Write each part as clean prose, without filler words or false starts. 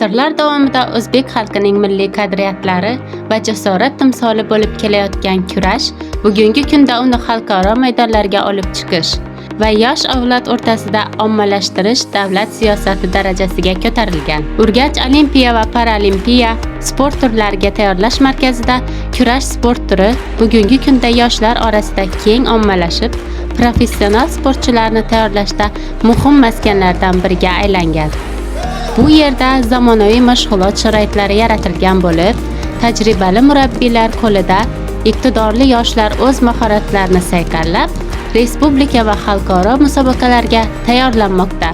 Asrlar davomida o'zbek xalqining milliy qadriyatlari va jasorat timsoli bo'lib kelayotgan kurash bugungi kunda uni xalqaro maydonlarga olib chiqish va yosh avlod o'rtasida ommalashtirish davlat siyosati darajasiga ko'tarilgan. Urganch Olimpiya va Paralimpiya sport turlariga tayyorlash markazida kurash sport turi bugungi kunda yoshlar orasida keng ommalashib, professional sportchilarni tayyorlashda muhim maskanlardan biriga aylangan. Bu yerda zamonaviy mashg'ulot sharoitlari yaratilgan bo'lib, tajribali murabbiylar qo'lida iqtidorli yoshlar o'z mahoratlarini sayqallab, respublika va xalqaro musobaqalarga tayyorlanmoqda.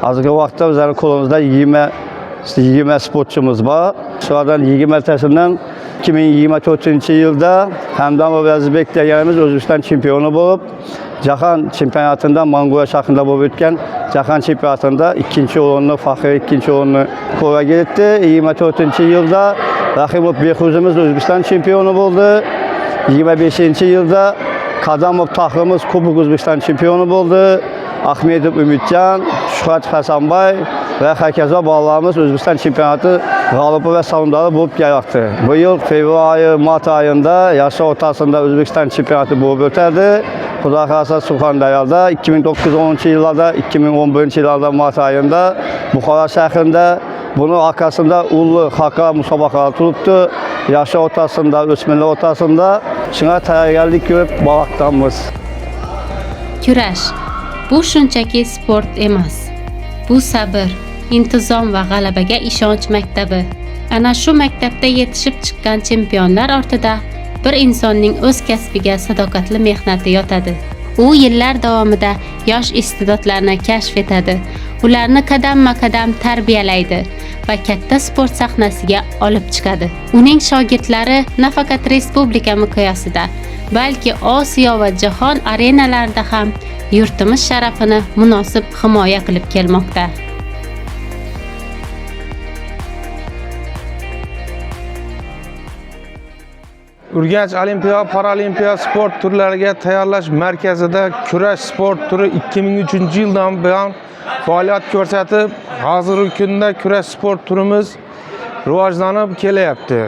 Hozirgi vaqtda bizning qo'limizda 20 sportchimiz bor. Shulardan 20tasidan 2024-yilda Hamdam Obrazbek deganimiz O'zbekiston chempioni bo'lib, Jahon chempionatida Mongoliya shahrida bo'lib o'tgan Jahon chempionatida ikkinchi o'rinni, faxriy ikkinchi o'rinni qo'lga kiritdi. 24-yilda Rahimov Behuzimiz O'zbekiston chempioni bo'ldi. 25-yilda Qadamov Tahrimiz Kubok O'zbekiston chempioni bo'ldi. Ahmedov Umidjon, Shuhrat Hasanbay va hokazo bolalarimiz O'zbekiston chempionati g'olibi va sovrindori bo'lib kelyapti. Bu yil fevral oyi, mart oyida yoshlar o'rtasida O'zbekiston chempionati bo'lib o'tadi. Xudo xolasa Surxondaryoda 2009-yillarda, 2011-yillarda mart oyida Buxoro shahrida buni orqasida ulli xalqaro musobaqalar turibdi. Yoshlar o'rtasida, o'smirlar o'rtasida shunga tayyorgarlik ko'rib bormoqdamiz. Kurash bu shunchaki sport emas. Bu sabr, intizom va g'alabaga ishonch maktabi. Ana shu maktabda yetishib chiqqan chempionlar ortida bir insonning o'z kasbiga sadoqatli mehnati yotadi. U yillar davomida yosh iste'dodlarni kashf etadi, ularni qadamma-qadam tarbiyalaydi va katta sport sahnasiga olib chiqadi. Uning shogirdlari nafaqat respublika miqyosida, balki Osiyo va jahon arenalarida ham yurtimiz sharafini munosib himoya qilib kelmoqda. Urganch Olimpiya va Paralimpiya sport turlariga tayyorlash markazida kurash sport turi 2003-yildan buyon faoliyat ko'rsatib, hozirgi kunda kurash sport turimiz rivojlanib kelyapti.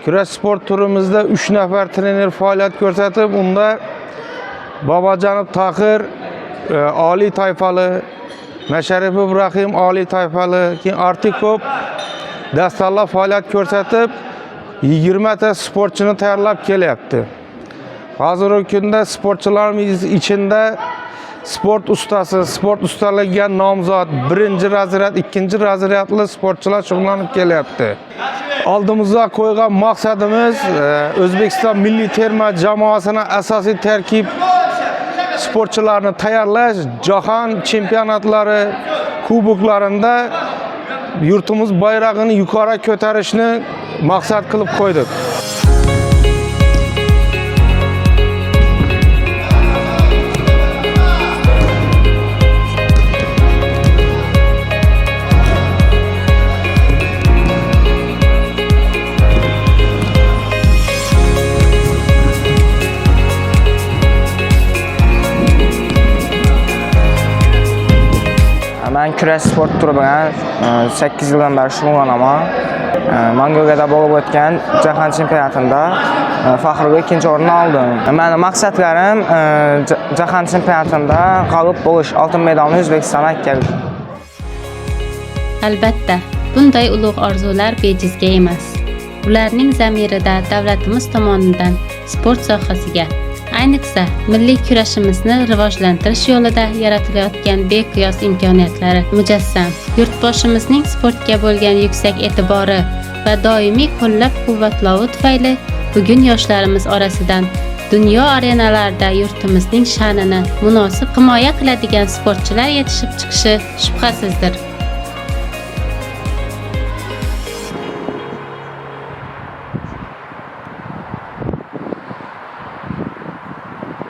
Kurash sport turimizda 3 nafar trener faoliyat ko'rsatib, unda Bobojonov Tohir oliy toifali, Masharipov Ibrahim oliy toifali, keyin Artikov dastalab faoliyat ko'rsatib 20 ta sportchini tayyorlab kelyapti. Hozirgi kunda sportchilarimiz ichida sport ustaligiga nomzod, 1-razryad, 2-razryadli sportchilar shug'ullanib kelyapti. Oldimizga qo'ygan maqsadimiz O'zbekiston milliy terma jamoasining asosiy tarkib sportchilarni tayyorlash, jahon chempionatlari, kuboklarida yurtimiz bayrog'ini yuqori ko'tarishni maqsad qilib qo'ydik. Men kurash sport turi bilan 8 yildan beri shug'ullanaman. Mongoliyada bo'lib o'tgan jahon chempionatida faxriy ikkinchi o'rinni oldim. Mening maqsadlarim jahon chempionatida g'olib bo'lish, oltin medalni O'zbekistonga keldi. Albatta, bunday ulug' orzular bejizga emas. Ularning zamirida davlatimiz tomonidan sport sohasiga, ayniqsa milliy kurashimizni rivojlantirish yo'lida yaratilayotgan beqiyos imkoniyatlari mujassam. Yurtboshimizning sportga bo'lgan yuksak e'tibori va doimiy qo'llab-quvvatlovi tufayli bugun yoshlarimiz orasidan dunyo arenalarida yurtimizning sha'nini munosib himoya qiladigan sportchilar yetishib chiqishi shubhasizdir.